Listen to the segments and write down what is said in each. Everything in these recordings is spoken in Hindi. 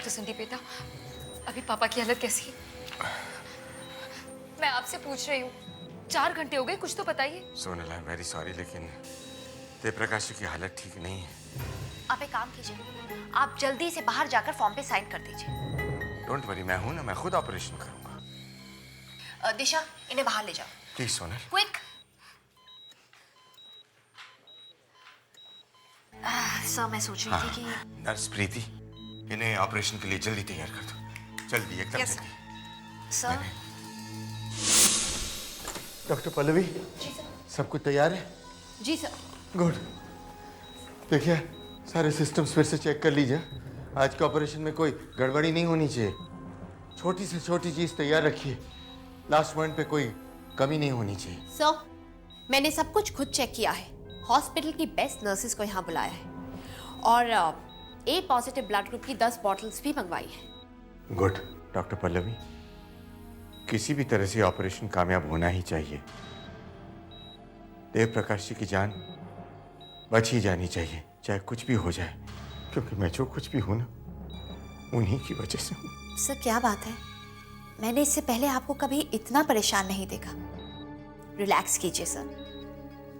डॉक्टर संदीप बेटा, अभी पापा की हालत कैसी है? मैं आपसे पूछ रही हूँ, 4 घंटे हो गए, कुछ तो बताइए। Sonal, I am very sorry, लेकिन देवप्रकाश की हालत ठीक नहीं है। आप एक काम कीजिए, आप जल्दी से बाहर जाकर फॉर्म पे साइन कर दीजिए। डोंट वरी, मैं हूं ना, मैं खुद ऑपरेशन करूंगा। दिशा, इन्हें बाहर ले जाओ। प्लीज सोनल। क्विक। सर, मैं सोच रही थी कि नर्स प्रीति, इन्हें ऑपरेशन के लिए जल्दी तैयार कर दो, जल्दी, एकदम Yes, जल्दी। सर। डॉक्टर पल्लवी, जी सर। सब कुछ तैयार है? जी सर। गुड। देखिए, सारे सिस्टम्स फिर से चेक कर लीजिए। आज के ऑपरेशन में कोई गड़बड़ी नहीं होनी चाहिए। छोटी से छोटी चीज तैयार रखिए, लास्ट मोमेंट पे कोई कमी नहीं होनी चाहिए। सर, मैंने सब कुछ खुद चेक किया है। हॉस्पिटल की बेस्ट नर्सेज को यहाँ बुलाया है और ए पॉजिटिव ब्लड ग्रुप की 10 बॉटल्स भी मंगवाई है। गुड। डॉक्टर पल्लवी, किसी भी तरह से ऑपरेशन कामयाब होना ही चाहिए। देवप्रकाश जी की जान बच ही जानी चाहिए, चाहे कुछ भी हो जाए, क्योंकि मैं जो कुछ भी हूं ना, उन्हीं की वजह से हूं। सर, क्या बात है, मैंने इससे पहले आपको कभी इतना परेशान नहीं देखा। रिलैक्स कीजिए सर,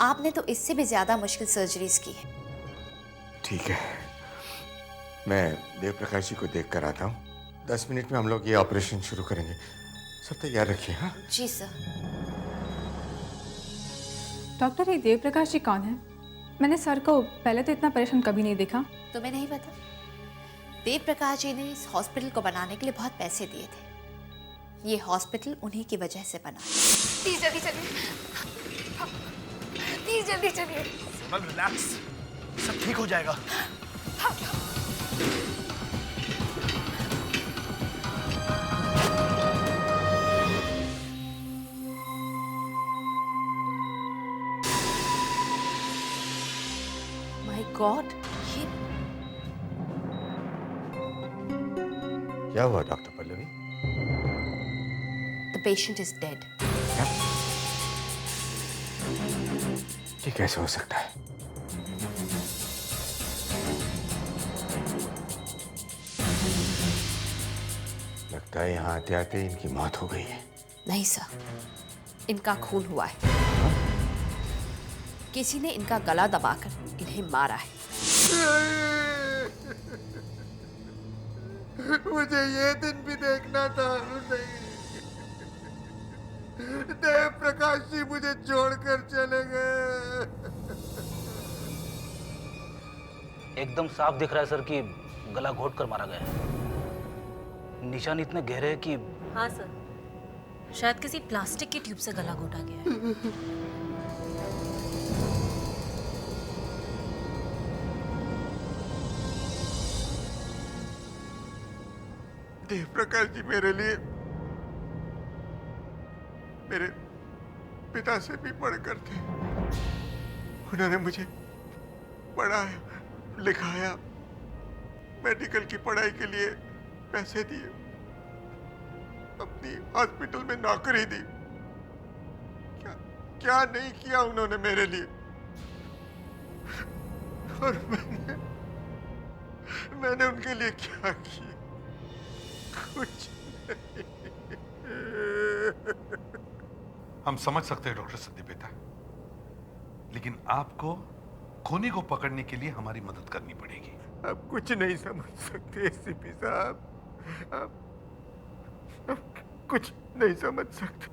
आपने तो इससे भी ज्यादा मुश्किल सर्जरीज की है। ठीक है, मैं देवप्रकाश जी को देख कर आता हूँ। 10 मिनट में हम लोग ये ऑपरेशन शुरू करेंगे। सब तैयार रखिए। हाँ जी सर। डॉक्टर, ये देवप्रकाश जी कौन है? मैंने सर को पहले तो इतना परेशान कभी नहीं देखा। तुम्हें नहीं पता? देव प्रकाश जी ने इस हॉस्पिटल को बनाने के लिए बहुत पैसे दिए थे। ये हॉस्पिटल उन्हीं की वजह से बना। प्लीज जल्दी चलिए, प्लीज जल्दी चलिए। सोनल, रिलैक्स, सब ठीक हो जाएगा। माय गॉड, ये क्या हुआ doctor Pallavi? The patient is dead. ये कैसे हो सकता है? लगता है यहाँ आते आते इनकी मौत हो गई है। नहीं सर, इनका खून हुआ है। किसी ने इनका गला दबाकर इन्हें मारा है। मुझे ये दिन भी देखना था। देव प्रकाश जी मुझे छोड़कर चले गए। एकदम साफ दिख रहा है सर कि गला घोट कर मारा गया है। निशान इतने गहरे हैं कि हाँ सर, शायद किसी प्लास्टिक की ट्यूब से गला घोटा गया है। देव प्रकाश जी मेरे लिए मेरे पिता से भी बढ़कर थे। उन्होंने मुझे पढ़ाया, लिखाया, मेडिकल की पढ़ाई के लिए पैसे दिए, अपनी हॉस्पिटल में नौकरी दी। क्या क्या नहीं किया उन्होंने मेरे लिए। और मैंने उनके लिए क्या किया? कुछ नहीं। हम समझ सकते हैं डॉक्टर संदीप बेटा, लेकिन आपको खूनी को पकड़ने के लिए हमारी मदद करनी पड़ेगी। आप कुछ नहीं समझ सकते एसीपी साहब, आप कुछ नहीं समझ सकते।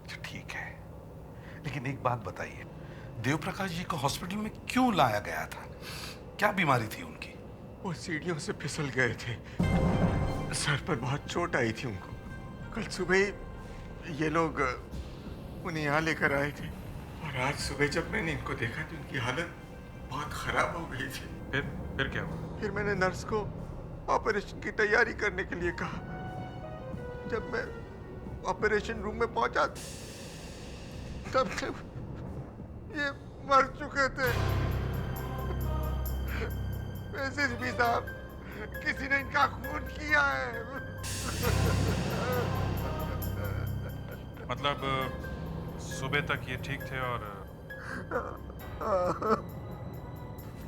अच्छा ठीक है, लेकिन एक बात बताइए, देवप्रकाश जी को हॉस्पिटल में क्यों लाया गया था? क्या बीमारी थी उनकी? वो सीढ़ियों से फिसल गए थे, सर पर बहुत चोट आई थी उनको। कल सुबह ये लोग उन्हें यहाँ लेकर आए थे और आज सुबह जब मैंने इनको देखा तो उनकी हालत बहुत खराब हो गई थी। फिर क्या हुआ? फिर मैंने नर्स को ऑपरेशन की तैयारी करने के लिए कहा। जब मैं ऑपरेशन रूम में पहुंचा तब ये मर चुके थे। एसएसपी साहब, किसी ने इनका खून किया है। मतलब सुबह तक ये ठीक थे और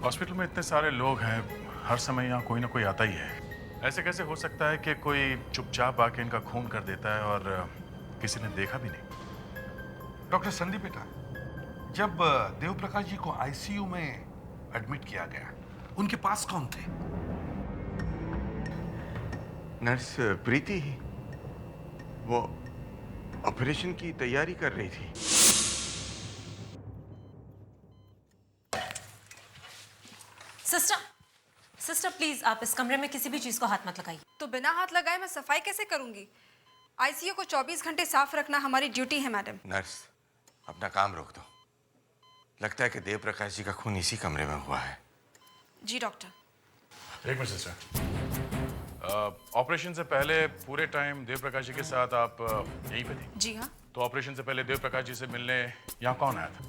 हॉस्पिटल में इतने सारे लोग हैं, हर समय यहाँ कोई ना कोई आता ही है। ऐसे कैसे हो सकता है कि कोई चुपचाप आके इनका खून कर देता है और किसी ने देखा भी नहीं? डॉक्टर संदीप बेटा, जब देव प्रकाश जी को आईसीयू में एडमिट किया गया, उनके पास कौन थे? नर्स प्रीति ही। वो ऑपरेशन की तैयारी कर रही थी। सिस्टर, सिस्टर प्लीज आप इस कमरे में किसी भी चीज को हाथ मत लगाइए। तो बिना हाथ लगाए मैं सफाई कैसे करूंगी? आईसीयू को 24 घंटे साफ रखना हमारी ड्यूटी है मैडम। नर्स, अपना काम रोक दो। लगता है कि देव प्रकाश जी का खून इसी कमरे में हुआ है। जी डॉक्टर। एक मिनट सिस्टर, ऑपरेशन से पहले पूरे टाइम देव प्रकाश जी के साथ आप यहीं पे थी? जी हाँ। तो ऑपरेशन से पहले देव प्रकाश जी से मिलने यहाँ कौन आया था?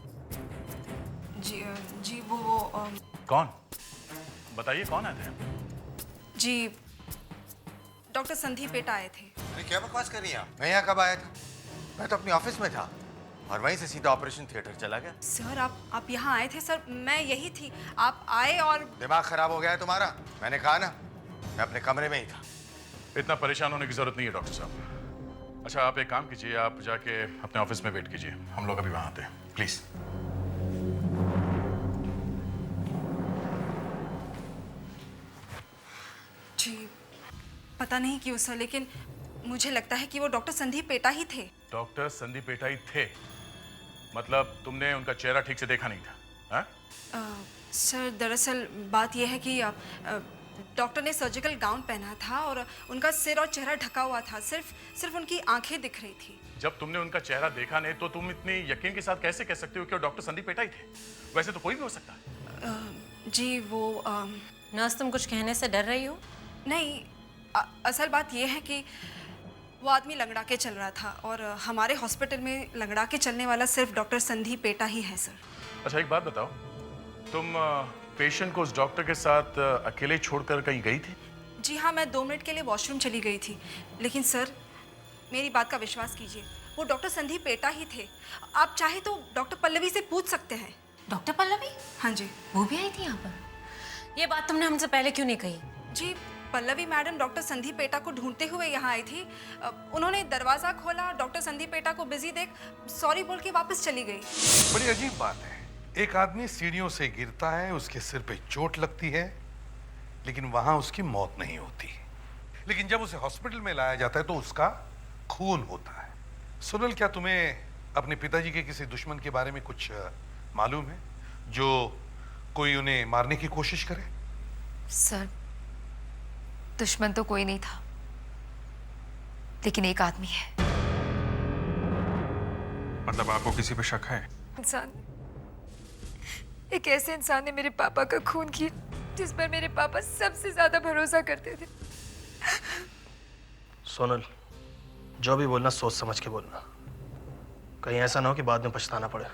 जी वो कौन? बताइए कौन आए थे? जी डॉक्टर संदीप बेटा आए थे। अरे क्या बकवास कर रही हैं आप? मैं यहाँ कब आया था? मैं तो अपने ऑफिस में था और वहीं से सीधा ऑपरेशन थिएटर चला गया। सर आप यहाँ आए थे? सर मैं यही थी, आप आए और दिमाग खराब हो गया है तुम्हारा? मैंने कहा ना, मैं अपने कमरे में ही था। इतना परेशान होने की जरूरत नहीं है डॉक्टर साहब। अच्छा आप एक काम कीजिए, आप जाके अपने ऑफिस में वेट कीजिए, हम लोग अभी वहाँ आते हैं, प्लीज। जी पता नहीं क्यों सर, लेकिन मुझे लगता है कि वो डॉक्टर संदीप बेटा ही थे। डॉक्टर संदीप बेटा ही थे? मतलब तुमने उनका चेहरा ठीक से देखा नहीं था? हाँ? सर दरअसल बात यह है कि डॉक्टर ने सर्जिकल गाउन पहना था और उनका सिर और चेहरा ढका हुआ था, सिर्फ उनकी आंखें दिख रही थी। जब तुमने उनका चेहरा देखा नहीं तो तुम इतनी यकीन के साथ कैसे कह सकते हो कि वो डॉक्टर संदीप बेटा ही थे? वैसे तो कोई भी हो सकता है। जी वो नर्स तुम कुछ कहने से डर रही हो? नहीं, असल बात यह है कि वो आदमी लंगड़ा के चल रहा था और हमारे हॉस्पिटल में लंगड़ा के चलने वाला सिर्फ डॉक्टर संदीप बेटा ही है सर। अच्छा एक बात बताओ, तुम पेशेंट को उस डॉक्टर के साथ अकेले छोड़कर कहीं गई थी? जी हाँ, मैं 2 मिनट के लिए वॉशरूम चली गई थी, लेकिन सर मेरी बात का विश्वास कीजिए, वो डॉक्टर संदीप बेटा ही थे। आप चाहे तो डॉक्टर पल्लवी से पूछ सकते हैं। डॉक्टर पल्लवी? हाँ जी। वो भी आई थी यहाँ पर? ये बात तुमने हमसे पहले क्यों नहीं कही? जी पल्लवी मैडम डॉक्टर संदीप बेटा को ढूंढते हुए यहाँ आई थी। उन्होंने दरवाजा खोला, डॉक्टर संदीप बेटा को बिजी देख सॉरी बोल के वापस चली गई। बड़ी अजीब बात है, एक आदमी सीढ़ियों से गिरता है, उसके सिर पे चोट लगती है, लेकिन वहां उसकी मौत नहीं होती। लेकिन जब उसे हॉस्पिटल में लाया जाता है तो उसका खून होता है। सुनील, क्या तुम्हें अपने पिताजी के किसी दुश्मन के बारे में कुछ मालूम है जो कोई उन्हें मारने की कोशिश करे? सर दुश्मन तो कोई नहीं था, लेकिन एक आदमी है। मतलब आपको किसी पे शक है? इंसान, एक ऐसे इंसान ने मेरे पापा का खून किया जिस पर मेरे पापा सबसे ज्यादा भरोसा करते थे। सोनल, जो भी बोलना सोच समझ के बोलना, कहीं ऐसा ना हो कि बाद में पछताना पड़े।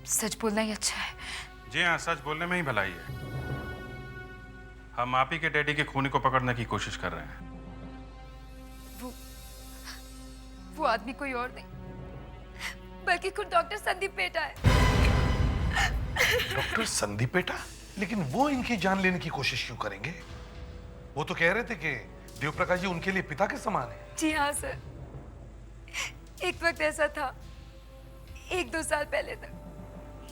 सच बोलना ही अच्छा है। जी हाँ, सच बोलने में ही भलाई है। हम आप ही के डैडी के खूनी को पकड़ने की कोशिश कर रहे हैं। वो आदमी कोई और नहीं बल्कि खुद डॉक्टर संदीप बेटा है। डॉक्टर संदीप बेटा? लेकिन वो इनकी जान लेने की कोशिश क्यों करेंगे? वो तो कह रहे थे कि देव प्रकाश जी उनके लिए पिता के समान है। जी हाँ सर, एक वक्त ऐसा था 1-2 साल पहले तक,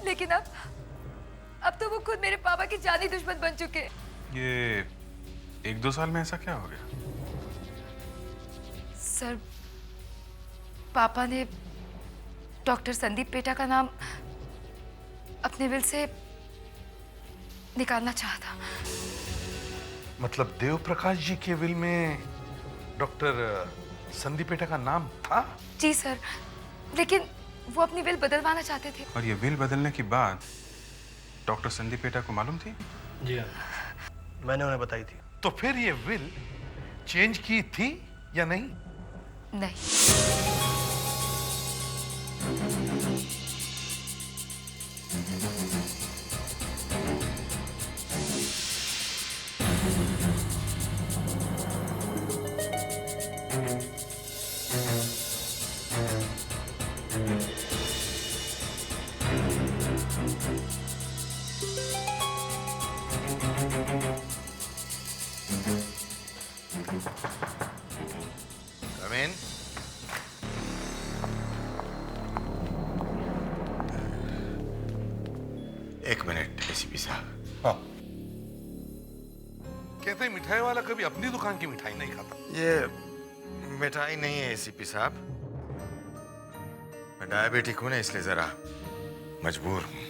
लेकिन अब तो वो खुद मेरे पापा के जानी दुश्मन बन चुके हैं। ये 1-2 साल में ऐसा क्या हो गया? सर पापा ने डॉक्टर संदीप बेटा का नाम अपने विल से निकालना चाहा था। मतलब देव प्रकाश जी के विल में डॉक्टर संदीप बेटा का नाम था? जी सर, लेकिन वो अपनी विल बदलवाना चाहते थे। और ये विल बदलने की बात डॉक्टर संदीप बेटा को मालूम थी? जी हाँ, मैंने उन्हें बताई थी। तो फिर ये विल चेंज की थी या नहीं? नहीं। एसीपी साहब। हाँ, कहते हैं मिठाई वाला कभी अपनी दुकान की मिठाई नहीं खाता। ये मिठाई नहीं है एसीपी साहब, मैं डायबिटिक हूं ना, इसलिए जरा मजबूर हूं।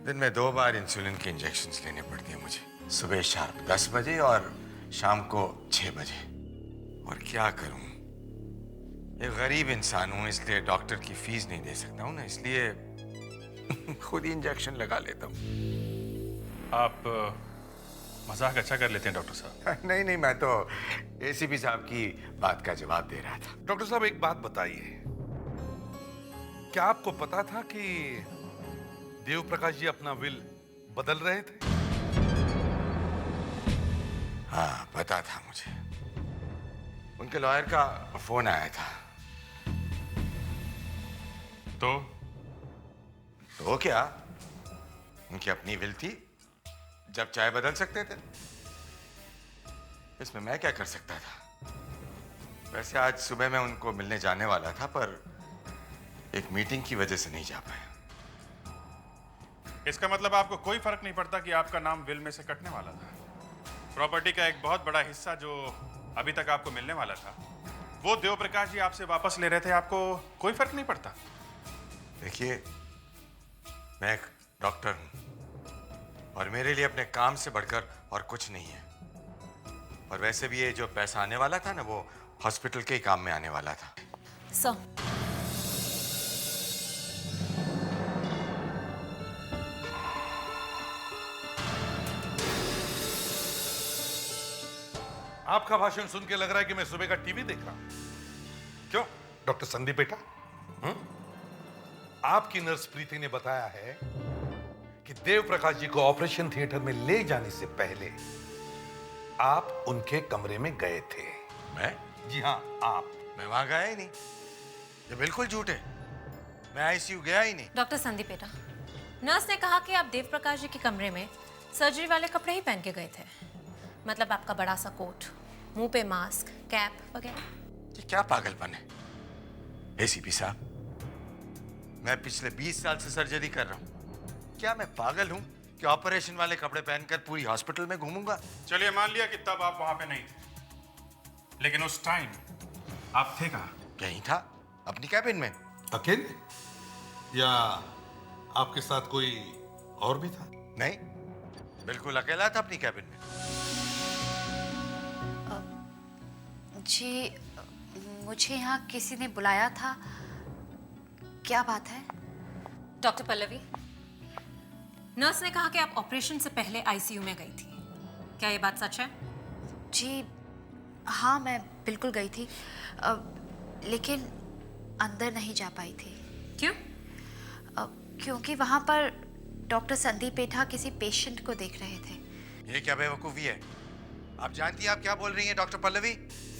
दिन में 2 बार इंसुलिन के इंजेक्शन्स लेने पड़ते हैं मुझे, सुबह शार्प 10 बजे और शाम को 6 बजे। और क्या करूं, एक गरीब इंसान हूं, इसलिए डॉक्टर की फीस नहीं दे सकता हूं ना, इसलिए खुद ही इंजेक्शन लगा लेता हूं। आप मजाक अच्छा कर लेते हैं डॉक्टर साहब। नहीं नहीं, मैं तो एसीपी साहब की बात का जवाब दे रहा था। डॉक्टर साहब एक बात बताइए, क्या आपको पता था कि देव प्रकाश जी अपना विल बदल रहे थे? हाँ, पता था मुझे। उनके लॉयर का फोन आया था। तो क्या, उनकी अपनी विल थी, जब चाहे बदल सकते थे। इसमें मैं क्या कर सकता था। वैसे आज सुबह मैं उनको मिलने जाने वाला था, पर एक मीटिंग की वजह से नहीं जा पाया। इसका मतलब आपको कोई फर्क नहीं पड़ता कि आपका नाम विल में से कटने वाला था। प्रॉपर्टी का एक बहुत बड़ा हिस्सा जो अभी तक आपको मिलने वाला था, वो देव प्रकाश जी आपसे वापस ले रहे थे, आपको कोई फर्क नहीं पड़ता? देखिए, मैं एक डॉक्टर हूं और मेरे लिए अपने काम से बढ़कर और कुछ नहीं है। और वैसे भी ये जो पैसा आने वाला था ना, वो हॉस्पिटल के ही काम में आने वाला था। सर, आपका भाषण सुन के लग रहा है कि मैं सुबह का टीवी देख रहा हूं। क्यों डॉक्टर संदीप बेटा? आपकी नर्स प्रीति ने बताया है कि देव प्रकाश जी को ऑपरेशन थिएटर में ले जाने से पहले आप उनके कमरे में गए थे। मैं? जी हाँ, आप। मैं वहां गया ही नहीं, ये बिल्कुल झूठ है। मैं आईसीयू गया ही नहीं। डॉक्टर संदीप बेटा, नर्स ने कहा कि आप देव प्रकाश जी के कमरे में सर्जरी वाले कपड़े ही पहन के गए थे। मतलब आपका बड़ा सा कोट, मुंह पे मास्क, कैप वगैरह। ये क्या पागलपन है एसीपी साहब? मैं पिछले 20 साल से सर्जरी कर रहा हूं। क्या मैं पागल हूं कि ऑपरेशन वाले कपड़े पहनकर पूरी हॉस्पिटल में घूमूंगा? चलिए मान लिया कि तब आप वहां पे नहीं थे, लेकिन उस टाइम आप थे कहाँ? यहीं था, अपनी कैबिन में। अकेले या आपके साथ कोई और भी था? नहीं, बिल्कुल अकेला था अपनी कैबिन में। जी, मुझे यहाँ किसी ने बुलाया था। क्या बात है? डॉक्टर पल्लवी, नर्स ने कहा कि आप ऑपरेशन से पहले आईसीयू में गई थी। क्या ये बात सच है? जी हाँ, मैं बिल्कुल गई थी, लेकिन अंदर नहीं जा पाई थी। क्यों? क्योंकि वहाँ पर डॉक्टर संदीप पेठा किसी पेशेंट को देख रहे थे। ये क्या बेवकूफी है? आप जानती हैं आप क्या बोल रही हैं डॉक्टर पल्लवी?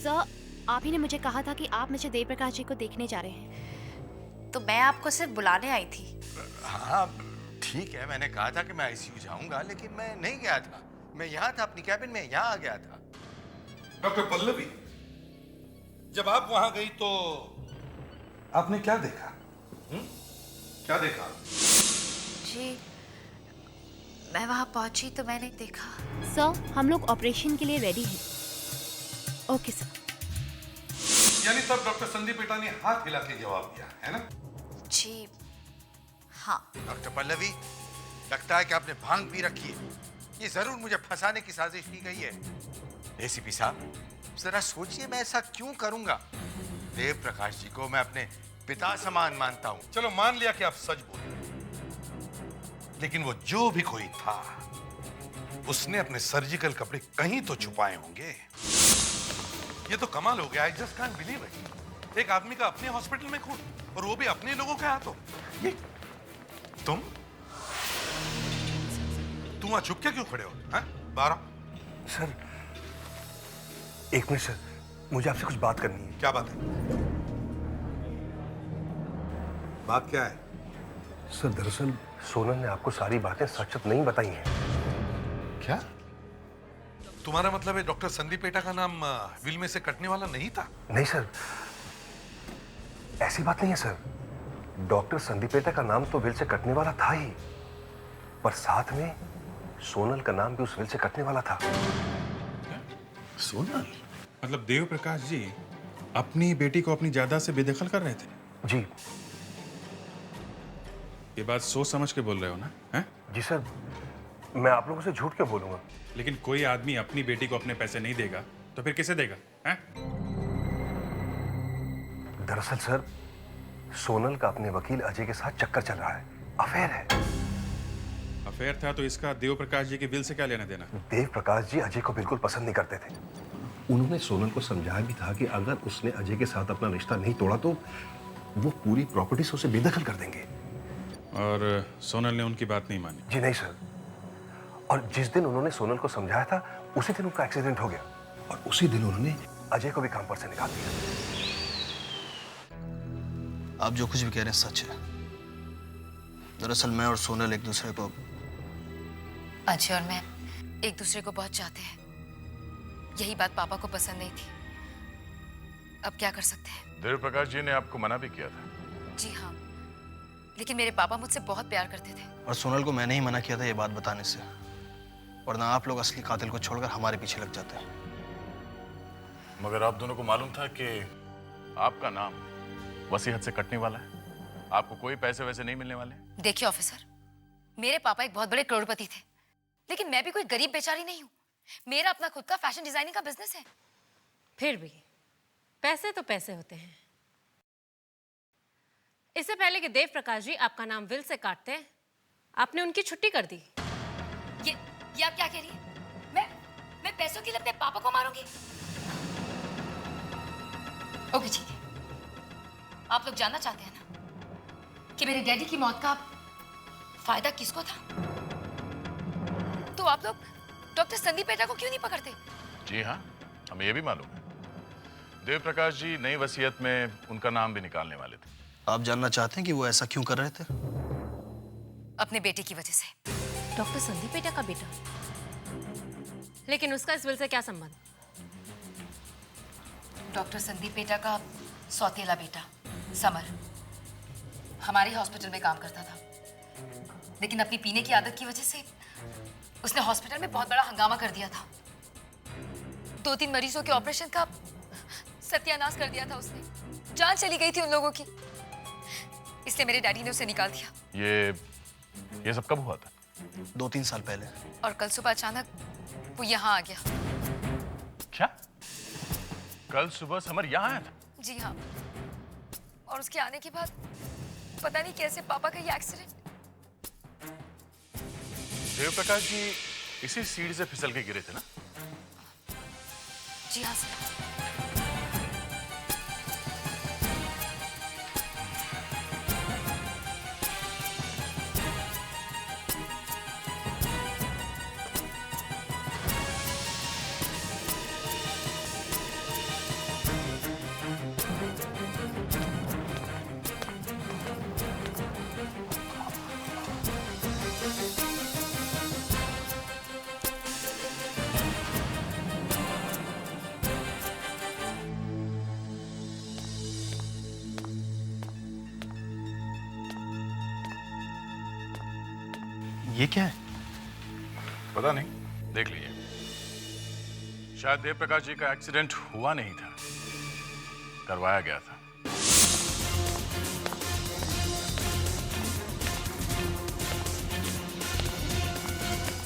सर, आप ही ने मुझे कहा था कि आप मुझे देव प्रकाश जी को देखने जा रहे हैं। तो मैं आपको सिर्फ बुलाने आई थी। हाँ ठीक है, मैंने कहा था कि मैं आईसीयू जाऊंगा, लेकिन मैं नहीं गया था। मैं यहाँ था अपनी कैबिन में, यहाँ आ गया था। डॉक्टर पल्लवी, जब आप वहां गई तो आपने क्या देखा? क्या देखा? जी, मैं वहां पहुंची तो मैंने देखा। सर, हम लोग ऑपरेशन के लिए रेडी हैं। Okay sir. यानी तब डॉक्टर संदीप पेटा ने हाथ हिला के जवाब दिया, है ना? जी हाँ। डॉक्टर पल्लवी, लगता है कि आपने भांग पी रखी है। ये जरूर मुझे फंसाने की साजिश की गई है। एसीपी साहब, जरा सोचिए, मैं ऐसा क्यों करूंगा? देव प्रकाश जी को मैं अपने पिता समान मानता हूं। चलो मान लिया कि आप सच बोले, लेकिन वो जो भी कोई था, उसने अपने सर्जिकल कपड़े कहीं तो छुपाए होंगे। ये तो कमाल हो गया। I just can't believe it. एक आदमी का अपने हॉस्पिटल में खून, और वो भी अपने लोगों के हाथों। ये तुम वहां चुप के क्यों खड़े हो? हैं? बारह सर, एक मिनट सर, मुझे आपसे कुछ बात करनी है। क्या बात है? बात क्या है? सर, दरअसल सोनल ने आपको सारी बातें सच सच नहीं बताई हैं। क्या? तुम्हारा मतलब है डॉक्टर संदीप पेटा का नाम विल में से कटने वाला नहीं था? नहीं सर, ऐसी बात नहीं है सर। डॉक्टर संदीप पेटा का नाम तो विल से कटने वाला था ही, पर साथ में सोनल का नाम भी उस विल से कटने वाला था। सोनल? मतलब देव प्रकाश जी अपनी बेटी को अपनी जायदाद से बेदखल कर रहे थे? जी। ये बात सोच समझ के बोल रहे हो ना? हैं? जी सर, मैं आप लोगों से झूठ क्यों बोलूंगा? लेकिन कोई आदमी अपनी बेटी को अपने पैसे नहीं देगा तो फिर किसे देगा? हैं? दरअसल सर, सोनल का अपने वकील अजय के साथ चक्कर चल रहा है, अफेयर है। अफेयर था तो इसका देव प्रकाश जी के विल से क्या लेना देना? देव प्रकाश जी अजय को बिल्कुल पसंद नहीं करते थे। उन्होंने सोनल को समझाया भी था कि अगर उसने अजय के साथ अपना रिश्ता नहीं तोड़ा तो वो पूरी प्रॉपर्टी से उसे बेदखल कर देंगे। और सोनल ने उनकी बात नहीं मानी? जी नहीं सर। और जिस दिन उन्होंने सोनल को समझाया था उसी दिन उनका एक्सीडेंट हो गया और उसी दिन उन्होंने अजय को भी काम पर से निकाल दिया। आप जो कुछ भी कह रहे हैं सच है। दरअसल मैं और सोनल एक दूसरे को, अजय और मैं एक दूसरे को बहुत चाहते हैं। यही बात पापा को पसंद नहीं थी। अब क्या कर सकते हैं? देव प्रकाश जी ने आपको मना भी किया था? जी हाँ, लेकिन मेरे पापा मुझसे बहुत प्यार करते थे। और सोनल को मैंने ही मना किया था ये बात बताने से, वरना आप लोग असली कातिल को छोड़कर हमारे पीछे लग जाते हैं। मगर आप दोनों को मालूम था कि आपका नाम वसीयत से कटने वाला है? आपको कोई पैसे वैसे नहीं मिलने वाले? देखिए ऑफिसर, मेरे पापा एक बहुत बड़े करोड़पति थे, लेकिन मैं भी कोई गरीब बेचारी नहीं हूँ। मेरा अपना खुद का फैशन डिजाइनिंग का बिजनेस है। फिर भी पैसे तो पैसे होते हैं। इससे पहले कि देव प्रकाश जी आपका नाम विल से काटते, आपने उनकी छुट्टी कर दी। ये आप क्या कह रही है? मैं पैसों के लिए अपने पापा को मारूंगी? ओके ठीक है। आप लोग जानना चाहते हैं ना कि मेरे डैडी की मौत का फायदा किसको था? तो आप लोग डॉक्टर संदीप पेटा को क्यों नहीं पकड़ते? जी हाँ, हमें यह भी मालूम है। देव प्रकाश जी नई वसीयत में उनका नाम भी निकालने वाले थे। आप जानना चाहते हैं कि वो ऐसा क्यों कर रहे थे? अपने बेटे की वजह से। डॉक्टर संदीप पेटा का बेटा? लेकिन उसका इस विल से क्या संबंध? डॉक्टर संदीप पेटा का सौतेला बेटा समर हमारे हॉस्पिटल में काम करता था, लेकिन अपनी पीने की आदत की वजह से उसने हॉस्पिटल में बहुत बड़ा हंगामा कर दिया था। 2-3 मरीजों के ऑपरेशन का सत्यानाश कर दिया था उसने। जान चली गई थी उन लोगों की, इसलिए मेरे डैडी ने उसे निकाल दिया। ये सब कब हुआ था? 2-3 साल पहले। और कल सुबह अचानक वो यहाँ आ गया। क्या? कल सुबह समर यहाँ आया था? जी हाँ, और उसके आने के बाद पता नहीं कैसे पापा का ये एक्सीडेंट। देव प्रकाश जी इसी सीढ़ी से फिसल के गिरे थे ना? जी हाँ सर। ये क्या है? पता नहीं, देख लीजिए। शायद देव प्रकाश जी का एक्सीडेंट हुआ नहीं था, करवाया गया था।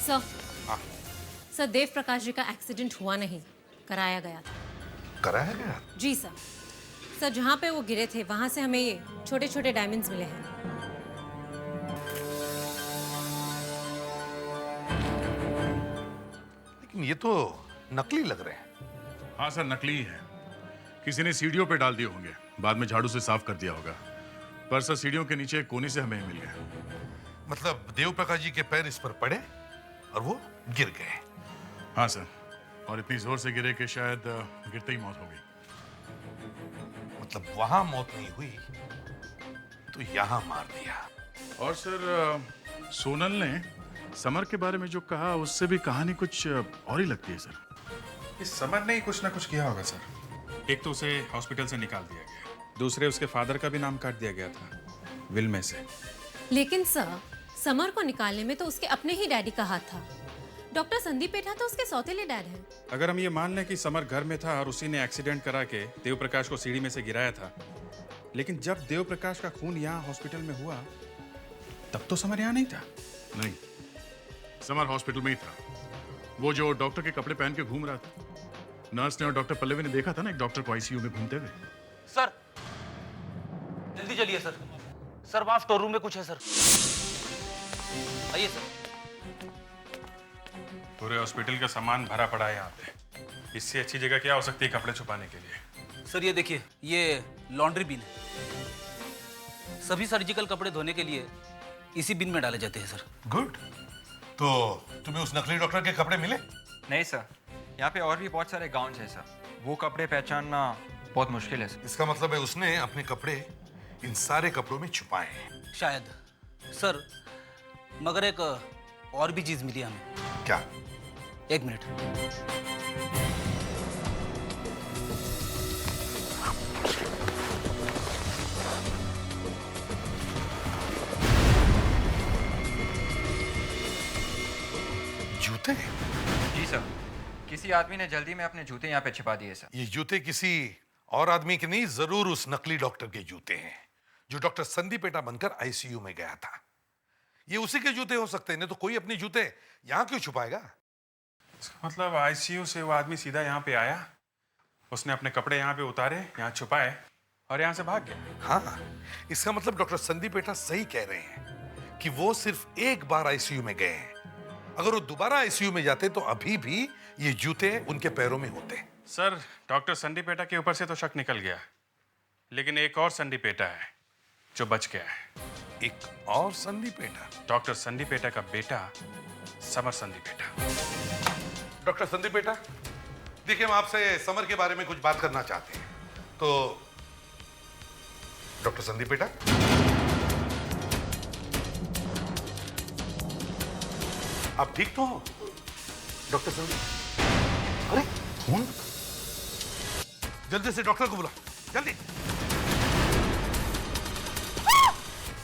सर, सर देव प्रकाश जी का एक्सीडेंट हुआ नहीं, कराया गया था। कराया गया? जी सर। सर जहाँ पे वो गिरे थे वहां से हमें ये छोटे छोटे डायमंड्स मिले हैं। लेकिन ये तो नकली लग रहे हैं। हाँ सर, नकली ही है। किसी ने सीढ़ियों पे डाल दिए होंगे, बाद में झाड़ू से साफ कर दिया होगा। पर सर सीढ़ियों के नीचे एक कोने से हमें मिल गया। मतलब देव प्रकाश जी के पैर इस पर पड़े और वो गिर गए? हाँ सर, और इतनी जोर से गिरे कि शायद गिरते ही मौत हो गई। मतलब वहां मौत नहीं हुई तो यहां मार दिया। और सर सोनल ने समर के बारे में जो कहा उससे भी कहानी कुछ और ही लगती है सर। इस समर ने ही कुछ ना कुछ किया होगा सर। एक तो उसे हॉस्पिटल से निकाल दिया गया, दूसरे उसके फादर का भी नाम काट दिया गया था विल में से। लेकिन सर समर को निकालने में तो उसके अपने ही डैडी का हाथ था। डॉक्टर संदीप पेठा तो उसके सौतेले डैड हैं। अगर हम ये मान लें कि समर घर में था और उसी ने एक्सीडेंट करा के देव प्रकाश को सीढ़ी में से गिराया था, लेकिन जब देव प्रकाश का खून यहाँ हॉस्पिटल में हुआ तब तो समर यहाँ नहीं था। नहीं, समर हॉस्पिटल में ही था। वो जो डॉक्टर के कपड़े पहन के घूम रहा था, नर्स ने और डॉक्टर पल्लवी ने देखा था ना एक डॉक्टर को आईसीयू में घूमते हुए। सर जल्दी चलिए सर। सर वहां स्टोर रूम में कुछ है सर। आइए सर। पूरे हॉस्पिटल का सामान भरा पड़ा है यहाँ पे। इससे अच्छी जगह क्या हो सकती है कपड़े छुपाने के लिए? सर ये देखिए, ये लॉन्ड्री बिन है। सभी सर्जिकल कपड़े धोने के लिए इसी बिन में डाले जाते हैं सर। गुड। तो तुम्हें उस नकली डॉक्टर के कपड़े मिले? नहीं सर, यहाँ पे और भी बहुत सारे गाउन्स हैं सर। वो कपड़े पहचानना बहुत मुश्किल है सर। इसका मतलब है उसने अपने कपड़े इन सारे कपड़ों में छुपाए हैं। शायद सर, मगर एक और भी चीज मिली हमें। क्या? एक मिनट। जूते? जी सर, किसी आदमी ने जल्दी में अपने जूते यहाँ पे छिपा दिए सर। ये जूते किसी और आदमी के नहीं, जरूर उस नकली डॉक्टर के जूते हैं जो डॉक्टर संदीप पेटा बनकर आईसीयू में गया था। ये उसी के जूते हो सकते हैं, नहीं तो कोई अपने जूते यहाँ क्यों छुपाएगा? इसका मतलब आईसीयू से वो आदमी सीधा यहाँ पे आया, उसने अपने कपड़े यहाँ पे उतारे, यहाँ छुपाए और यहाँ से भाग गया। हाँ, इसका मतलब डॉक्टर संदीप पेटा सही कह रहे हैं कि वो सिर्फ एक बार आईसीयू में गए हैं। अगर वो दोबारा आईसीयू में जाते तो अभी भी ये जूते उनके पैरों में होते। सर, डॉक्टर संदीप पेटा के ऊपर से तो शक निकल गया, लेकिन एक और संदीप पेटा है जो बच गया है। एक और Sandeep PETA? Doctor Sandeep PETA का बेटा summer Sandeep PETA. Doctor Sandeep PETA, देखिए हम आपसे समर के बारे में कुछ बात करना चाहते हैं। तो डॉक्टर संदीप पेटा, आप ठीक तो हो? डॉक्टर संदीप, अरे खून! जल्दी से डॉक्टर को बुला, जल्दी।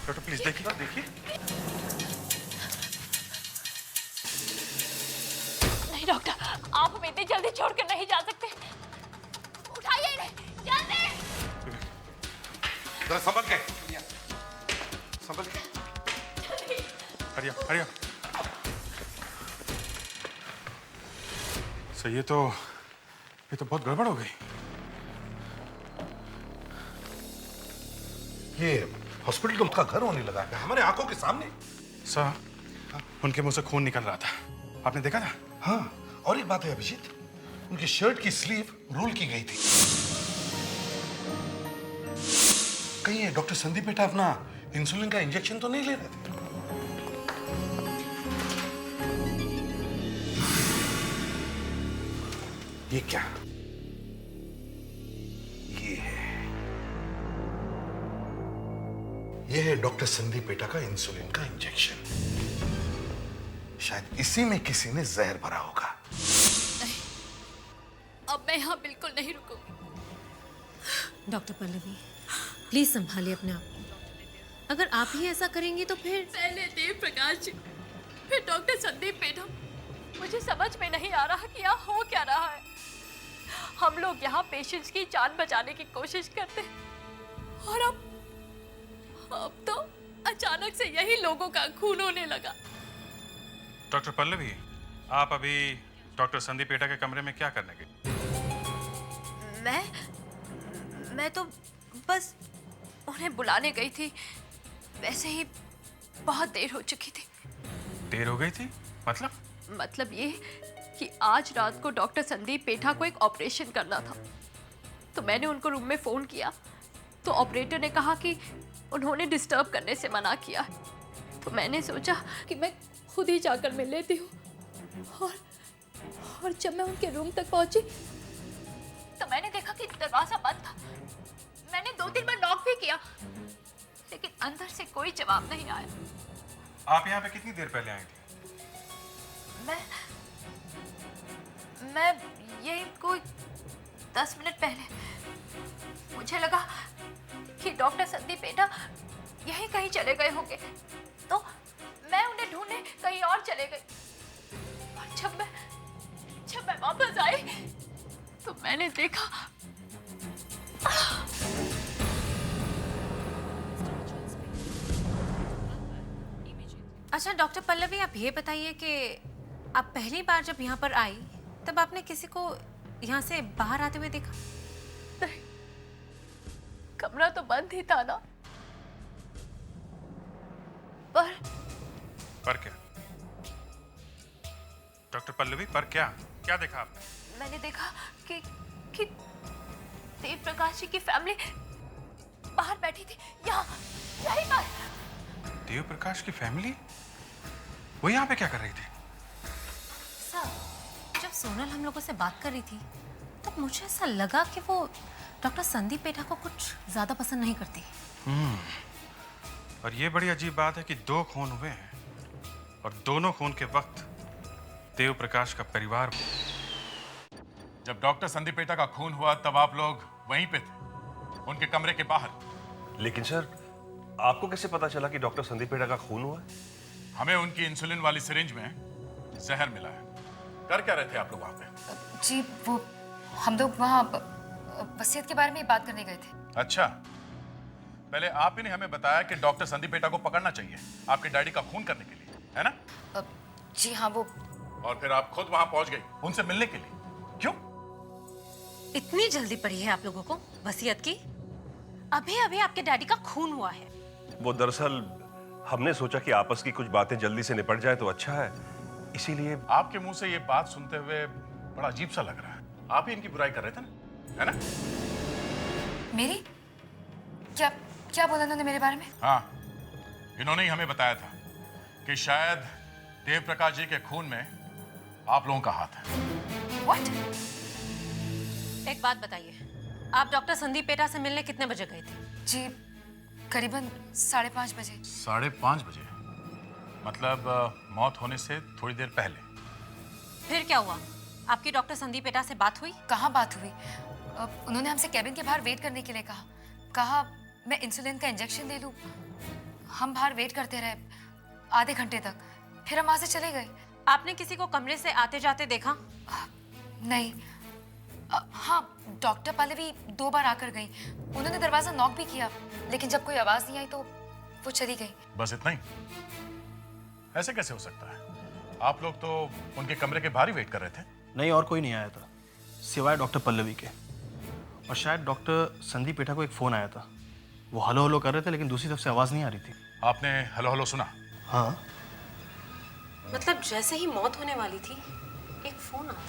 डॉक्टर प्लीज देखिए, देखिए। नहीं डॉक्टर, आप हमें इतनी जल्दी छोड़कर नहीं जा सकते। उठाइए इन्हें, जल्दी। जरा संभल के, संभल के। हरिया, हरिया। सर ये तो बहुत गड़बड़ हो गई। ये हॉस्पिटल तो उनका घर होने लगा है, हमारे आंखों के सामने। सर, उनके मुंह से खून निकल रहा था, आपने देखा था? हाँ, और एक बात है अभिजीत, उनकी शर्ट की स्लीव रोल की गई थी। कहीं ये डॉक्टर संदीप पेटा अपना इंसुलिन का इंजेक्शन तो नहीं ले रहे थे? ये क्या? ये है डॉक्टर संदीप पेटा का इंसुलिन का इंजेक्शन। शायद इसी में किसी ने जहर भरा होगा। नहीं, अब मैं यहाँ बिल्कुल नहीं रुकूंगी। डॉक्टर पल्लवी, प्लीज संभालिए अपने आप को। अगर आप ही ऐसा करेंगी तो फिर पहले देव प्रकाश जी, फिर डॉक्टर संदीप पेठा। मुझे समझ में नहीं आ रहा कि यहाँ हो क्या रहा है। हम लोग यहाँ पेशेंट्स की जान बचाने की कोशिश करते हैं और अब तो अचानक से यही लोगों का खून होने लगा। डॉक्टर पल्लवी, आप अभी डॉक्टर संदीप पेटा के कमरे में क्या करने गए? मैं तो बस उन्हें बुलाने गई थी। वैसे ही बहुत देर हो चुकी थी। देर हो गई थी? मतलब ये कि आज रात को डॉक्टर संदीप पेठा को एक ऑपरेशन करना था, तो मैंने उनको रूम में फ़ोन किया तो ऑपरेटर ने कहा कि उन्होंने डिस्टर्ब करने से मना किया। तो मैंने सोचा कि मैं खुद ही जाकर मिल लेती हूँ और जब मैं उनके रूम तक पहुंची तो मैंने देखा कि दरवाज़ा बंद था। मैंने 2-3 बार नॉक भी किया लेकिन अंदर से कोई जवाब नहीं आया। आप यहाँ पे कितनी देर पहले आई थी? मैं यही कोई 10 मिनट पहले। मुझे लगा कि डॉक्टर संदीप पेटा यहीं कहीं चले गए होंगे, तो कहीं और चले गई। और जब मैं वापस आई तो मैंने देखा अच्छा डॉक्टर पल्लवी, आप ये बताइए कि आप पहली बार जब यहाँ पर आई तब आपने किसी को यहाँ से बाहर आते हुए देखा? नहीं, कमरा तो बंद ही था ना। पर क्या डॉक्टर पल्लवी, पर क्या देखा आपने? मैंने देखा कि देव प्रकाश जी की फैमिली बाहर बैठी थी, यहीं पर। देव प्रकाश की फैमिली? वो यहाँ पे क्या कर रही थी? सर, जब सोनल हम लोगों से बात कर रही थी तब मुझे ऐसा लगा कि वो डॉक्टर संदीप पेठा को कुछ ज्यादा पसंद नहीं करती। और ये बड़ी अजीब बात है कि 2 खून हुए हैं और दोनों खून के वक्त देव प्रकाश का परिवार। जब डॉक्टर संदीप पेटा का खून हुआ तब आप लोग वहीं पे थे, उनके कमरे के बाहर। लेकिन सर, आपको कैसे पता चला कि डॉक्टर संदीप पेटा का खून हुआ है? हमें उनकी इंसुलिन वाली सिरिंज में जहर मिला है। कर क्या रहे थे आप लोग वहां पे? जी वो हम लोग वहाँ वसीयत के बारे में बात करने गए थे। अच्छा, पहले आप ही ने हमें बताया कि डॉक्टर संदीप पेटा को पकड़ना चाहिए आपके डैडी का खून करने के लिए, है ना? जी हाँ, वो। और फिर आप खुद वहां पहुंच गई उनसे मिलने के लिए, क्यों? इतनी जल्दी पड़ी है आप लोगों को वसीयत की? अभी अभी आपके डैडी का खून हुआ है। वो दरअसल हमने सोचा कि आपस की कुछ बातें जल्दी से निपट जाए तो अच्छा है, इसीलिए। आपके मुंह से ये बात सुनते हुए बड़ा अजीब सा लग रहा है। आप ही इनकी बुराई कर रहे थे ना, है ना? मेरी? क्या बोला उन्होंने मेरे बारे में? हाँ, इन्होंने ही हमें बताया था कि शायद देव प्रकाश जी के खून में आप लोगों का हाथ है। What? एक बात बताइए, आप डॉक्टर संदीप पेटा से मिलने कितने बजे गए थे? जी करीबन 5:30 बजे। 5:30 बजे? मतलब मौत होने से थोड़ी देर पहले। फिर क्या हुआ? आपकी डॉक्टर संदीप पेटा से बात हुई? कहाँ बात हुई? उन्होंने हमसे कैबिन के बाहर वेट करने के लिए कहा मैं इंसुलिन का इंजेक्शन ले लूं। हम बाहर वेट करते रहे आधे घंटे तक, फिर हम वहां से चले गए। आपने किसी को कमरे से आते जाते देखा? नहीं। हाँ, डॉक्टर पल्लवी 2 बार आकर गई। उन्होंने दरवाजा नॉक भी किया, लेकिन जब कोई आवाज नहीं आई तो वो चली गई। बस इतना ही? ऐसे कैसे हो सकता है? आप लोग तो उनके कमरे के बाहर ही वेट कर रहे थे। नहीं, और कोई नहीं आया था सिवाय डॉक्टर पल्लवी के। और शायद डॉक्टर संदीप पेठा को एक फ़ोन आया था, वो हलो हलो कर रहे थे लेकिन दूसरी तरफ से आवाज़ नहीं आ रही थी। आपने हलो हलो सुना? हाँ। मतलब जैसे ही मौत होने वाली थी एक फोन आता।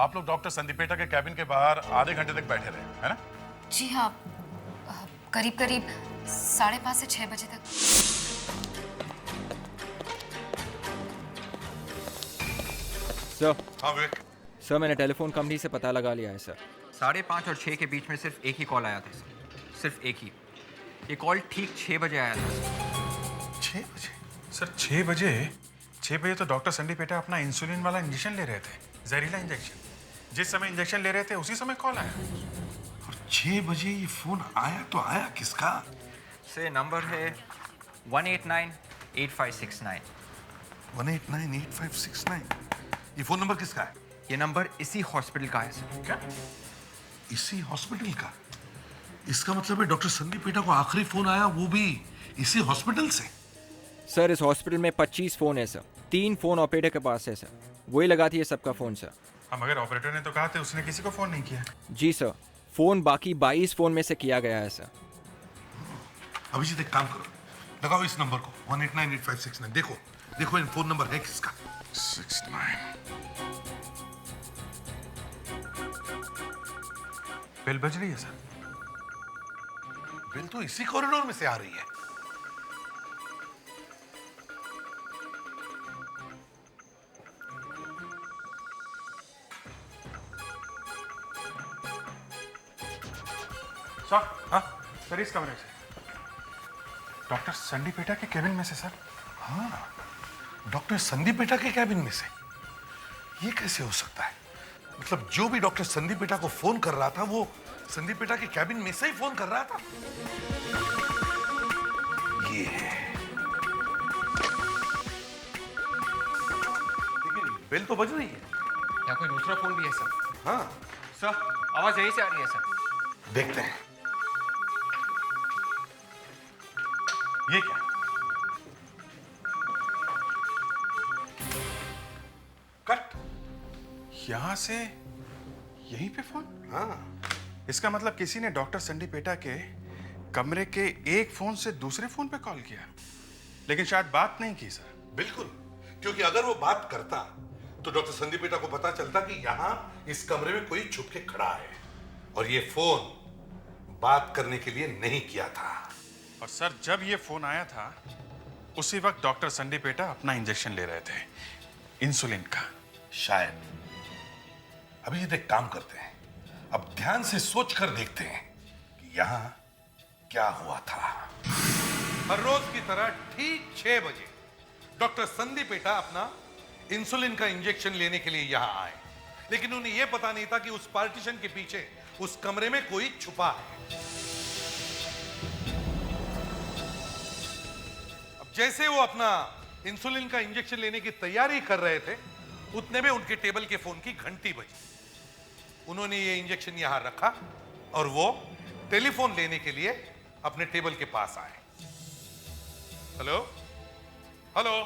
आप लोग डॉक्टर संदीप पेटा के कैबिन के बाहर आधे घंटे तक बैठे रहे, है ना? जी हाँ, करीब 5:30 से 6 बजे तक। सर। हाँ विवेक। सर, मैंने टेलीफोन कंपनी से पता लगा लिया है सर। 5:30 और 6 के बीच में सिर्फ एक ही कॉल आया था सर, सिर्फ एक ही। ये कॉल ठीक 6 बजे आया था सर। 6 बजे? सर 6 बजे? 6 बजे तो डॉक्टर संदीप पेटा अपना इंसुलिन वाला इंजेक्शन ले रहे थे, जहरीला इंजेक्शन। जिस समय इंजेक्शन ले रहे थे उसी समय कॉल आया। और 6 बजे ये फोन आया तो आया किसका? सर नंबर है 1898569। 1898569। ये फोन नंबर किसका है? ये नंबर इसी हॉस्पिटल का है सर। क्या? इसी हॉस्पिटल का? इसका मतलब है डॉक्टर संदीप पेटा को आखिरी फोन आया वो भी इसी हॉस्पिटल से? सर इस हॉस्पिटल में 25 फोन है सर, 3 फोन ऑपरेटर के पास है सर, वही लगाती है सबका फोन सर। हाँ, मगर ऑपरेटर ने तो कहा था उसने किसी को फोन नहीं किया। जी सर, फोन बाकी 22 फोन में से किया गया है सर। अभिजीत एक काम करो, लगाओ इस नंबर को 1898569। देखो देखो इन फोन नंबर है किसका? 69। बेल बज रही है सर। बेल तो इसी कॉरिडोर में से आ रही है। सर, हाँ सर, इस कमरे से डॉक्टर संदीप पेटा के केबिन में से सर। हाँ, डॉक्टर संदीप पेटा के कैबिन में से? ये कैसे हो सकता है? मतलब जो भी डॉक्टर संदीप पेटा को फोन कर रहा था वो संदीप पेटा के कैबिन में से ही फोन कर रहा था। ये बेल तो बज रही है। या कोई दूसरा फोन भी है सर? हाँ सर, आवाज यहीं से आ रही है सर। देखते हैं ये क्या। कट। यहां से यहीं पे फोन? हाँ। इसका मतलब किसी ने डॉक्टर संदीप पेटा के कमरे के एक फोन से दूसरे फोन पे कॉल किया, लेकिन शायद बात नहीं की सर। बिल्कुल, क्योंकि अगर वो बात करता तो डॉक्टर संदीप पेटा को पता चलता कि यहां इस कमरे में कोई छुप के खड़ा है, और ये फोन बात करने के लिए नहीं किया था। और सर, जब ये फोन आया था उसी वक्त डॉक्टर संदीप पेटा अपना इंजेक्शन ले रहे थे, इंसुलिन का। शायद। अभी एक काम करते हैं, अब ध्यान से सोच कर देखते हैं कि यहां क्या हुआ था। हर रोज की तरह ठीक 6 बजे डॉक्टर संदीप पेटा अपना इंसुलिन का इंजेक्शन लेने के लिए यहां आए, लेकिन उन्हें यह पता नहीं था कि उस पार्टीशन के पीछे उस कमरे में कोई छुपा है। अब जैसे वो अपना इंसुलिन का इंजेक्शन लेने की तैयारी कर रहे थे, उतने में उनके टेबल के फोन की घंटी बजी। उन्होंने ये इंजेक्शन यहां रखा और वो टेलीफोन लेने के लिए अपने टेबल के पास आए। Hello hello.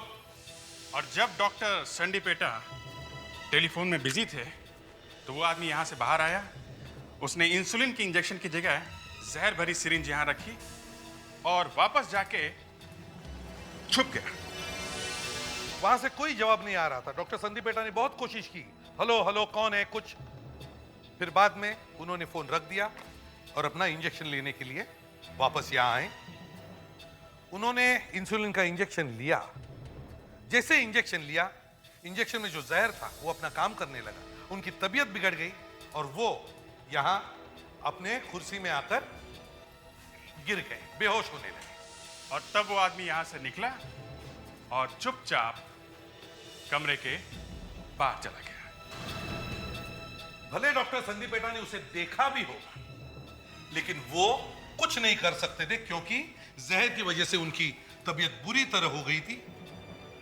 और जब डॉक्टर संदीप पेटा टेलीफोन में बिजी थे तो वो आदमी यहां से बाहर आया, उसने इंसुलिन की इंजेक्शन की जगह जहर भरी सिरिंज यहां रखी और वापस जाके छुप गया। वहां से कोई जवाब नहीं आ रहा था। डॉक्टर संदीप पेटा ने बहुत कोशिश की, हेलो हेलो कौन है कुछ। फिर बाद में उन्होंने फोन रख दिया और अपना इंजेक्शन लेने के लिए वापस यहां आए। उन्होंने इंसुलिन का इंजेक्शन लिया। जैसे इंजेक्शन लिया, इंजेक्शन में जो जहर था वो अपना काम करने लगा। उनकी तबीयत बिगड़ गई और वो यहां अपने कुर्सी में आकर गिर गए, बेहोश होने लगे। और तब वो आदमी यहां से निकला और चुपचाप कमरे के बाहर चला गया। भले डॉक्टर संदीप पेटा ने उसे देखा भी होगा, लेकिन वो कुछ नहीं कर सकते थे क्योंकि जहर की वजह से उनकी तबीयत बुरी तरह हो गई थी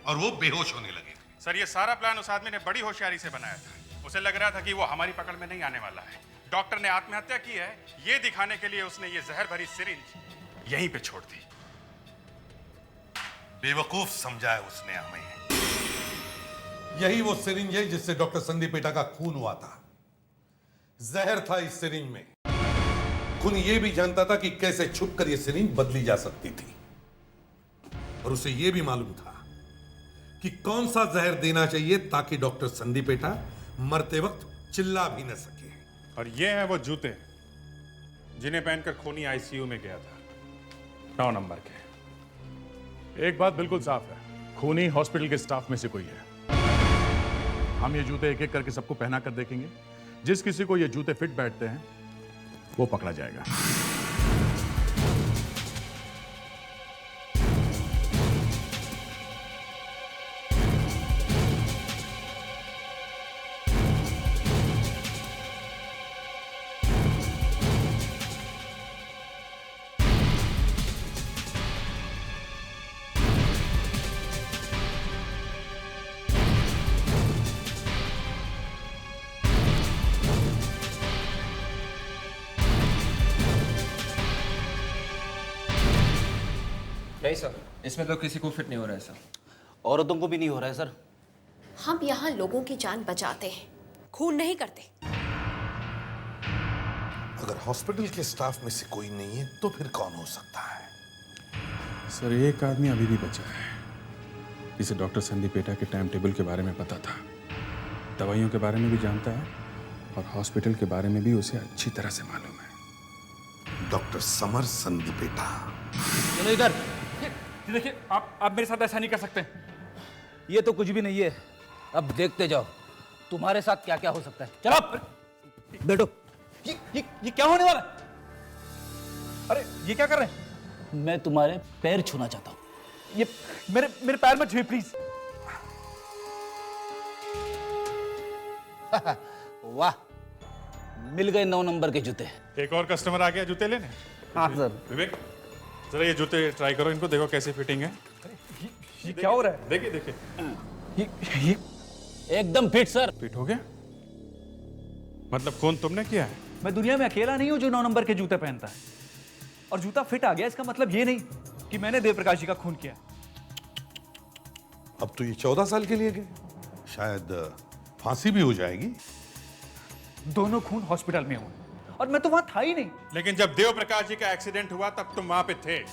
और वो बेहोश होने लगे थे। सर, ये सारा प्लान उस आदमी ने बड़ी होशियारी से बनाया था। उसे लग रहा था कि वो हमारी पकड़ में नहीं आने वाला है। डॉक्टर ने आत्महत्या की है ये दिखाने के लिए उसने ये जहर भरी सिरिंज यहीं पे छोड़ दी। बेवकूफ समझा है उसने हमें। यही वो सिरिंज है जिससे डॉक्टर संदीप पेटा का खून हुआ था। जहर था इस सिरिंज में। खून ये भी जानता था कि कैसे छुपकर ये सिरिंज बदली जा सकती थी, और उसे ये भी मालूम था कि कौन सा जहर देना चाहिए ताकि डॉक्टर संदीप पेटा मरते वक्त चिल्ला भी न सके। और ये हैं वो जूते जिन्हें पहनकर खूनी आईसीयू में गया था, 9 नंबर के। एक बात बिल्कुल साफ है, खूनी हॉस्पिटल के स्टाफ में से कोई है। हम ये जूते एक एक करके सबको पहना कर देखेंगे। जिस किसी को ये जूते फिट बैठते हैं वो पकड़ा जाएगा। नहीं सर, इसमें तो किसी को फिट नहीं हो रहा है सर। औरतों को भी नहीं हो रहा है सर। हम यहाँ लोगों की जान बचाते हैं, खून नहीं करते। अगर हॉस्पिटल के स्टाफ में से कोई नहीं है तो फिर कौन हो सकता है? सर, एक आदमी अभी भी बचा है जिसे डॉक्टर संदीप पेटा के टाइम टेबल के बारे में पता था, दवाइयों के बारे में भी जानता है और हॉस्पिटल के बारे में भी उसे अच्छी तरह से मालूम है। Doctor summer Sandeep PETA. चलो इधर। देखिए, आप मेरे साथ ऐसा नहीं कर सकते। ये तो कुछ भी नहीं है। अब देखते जाओ तुम्हारे साथ क्या क्या हो सकता है। चलो बैठो। ये क्या होने वाला? अरे ये क्या कर रहे हैं? मैं तुम्हारे पैर छूना चाहता हूँ। ये मेरे पैर मत छुए प्लीज। वाह, मिल गए 9 नंबर के जूते। एक और कस्टमर आ गया जूते लेने। हाँ सर। विवेक, जरा ये जूते ट्राई करो, इनको देखो कैसे फिटिंग है। ये क्या हो रहा है? देखिए देखिए। एकदम फिट सर। फिट हो गया? मतलब खून तुमने किया है? मैं दुनिया में अकेला नहीं हूं जो 9 नंबर के जूते पहनता है। और जूता फिट आ गया इसका मतलब ये नहीं कि मैंने देवप्रकाश जी का खून किया। अब तो ये 14 साल के लिए गए, शायद फांसी भी हो जाएगी। दोनों खून हॉस्पिटल में हुए और मैं तो वहां था ही नहीं। लेकिन जब देव प्रकाश जी का एक्सीडेंट हुआ तब तुम वहां पे थे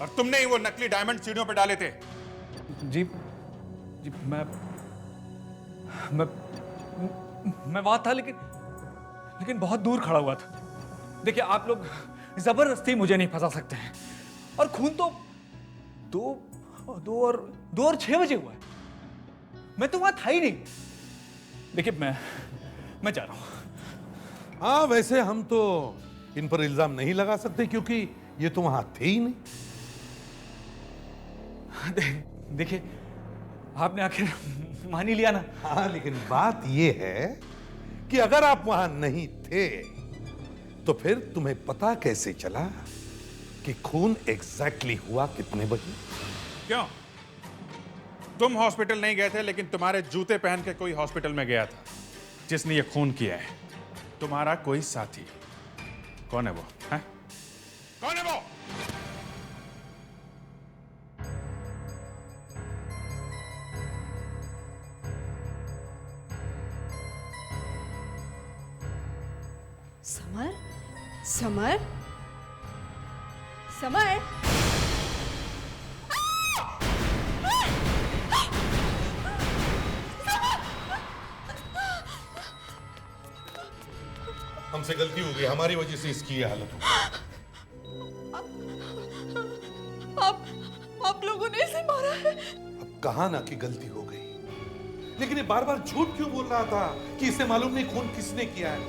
और तुमने ही वो नकली डायमंड सीढ़ियों पे डाले थे। जी मैं वहां था लेकिन बहुत दूर खड़ा हुआ था। देखिए आप लोग जबरदस्ती मुझे नहीं फंसा सकते हैं। और खून तो 2 और 6 बजे हुआ है। मैं तो वहां था ही नहीं। देखिए मैं जा रहा हूं। हाँ, वैसे हम तो इन पर इल्जाम नहीं लगा सकते क्योंकि ये तो वहां थे ही नहीं। देखिए आपने आखिर मान ही लिया ना। हाँ, लेकिन बात ये है कि अगर आप वहां नहीं थे तो फिर तुम्हें पता कैसे चला कि खून एग्जैक्टली हुआ कितने बजे? क्यों? तुम हॉस्पिटल नहीं गए थे लेकिन तुम्हारे जूते पहन के कोई हॉस्पिटल में गया था जिसने ये खून किया है। तुम्हारा कोई साथी। कौन है वो? है? कौन है वो? Summer, summer, summer. हमसे गलती हो गई, हमारी वजह से इसकी ये हालत हो। आप लोगों ने इसे मारा है। अब कहा ना कि गलती हो गई, लेकिन ये बार बार झूठ क्यों बोल रहा था कि इसे मालूम नहीं खून किसने किया है?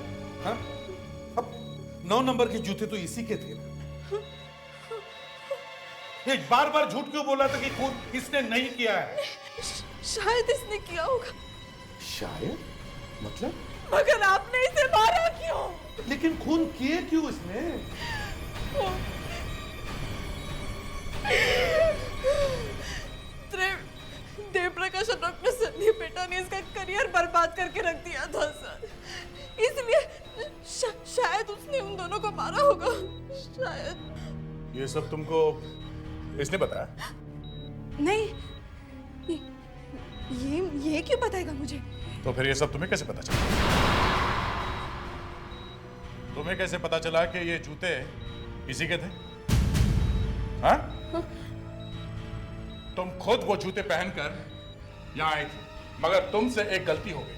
हाँ? अब 9 नंबर के जूते तो इसी के थे ना। ये बार बार झूठ क्यों बोल रहा था कि खून इसने नहीं किया है? शायद इसने किया होगा। शायद? मतलब? मगर आपने इसे मारा क्यों? लेकिन खून किए क्यों इसने? देव प्रकाश और डॉक्टर संदीप पेटा ने इसका करियर बर्बाद करके रख दिया था सर। इसलिए शायद उसने उन दोनों को मारा होगा। शायद। ये सब तुमको इसने बताया? नहीं, ये क्यों बताएगा मुझे? तो फिर ये सब तुम्हें कैसे पता चला? तुम्हें कैसे पता चला कि ये जूते इसी के थे? हाँ? तुम खुद वो जूते पहनकर यहां आई थी, मगर तुमसे एक गलती हो गई।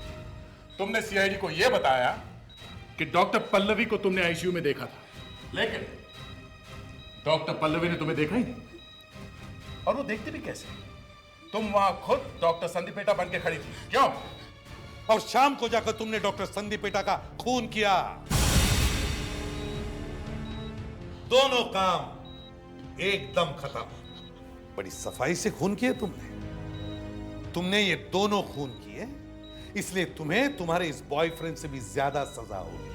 तुमने सीआईडी को यह बताया कि डॉक्टर पल्लवी को तुमने आईसीयू में देखा था, लेकिन डॉक्टर पल्लवी ने तुम्हें देखा ही नहीं। और वो देखते भी कैसे? तुम वहां खुद डॉक्टर संदीप पेटा बन के खड़ी थी। क्यों? और शाम को जाकर तुमने डॉक्टर संदीप पेटा का खून किया। दोनों काम एकदम खत्म। बड़ी सफाई से खून किए तुमने ये दोनों खून किए, इसलिए तुम्हें तुम्हारे इस बॉयफ्रेंड से भी ज्यादा सजा होगी।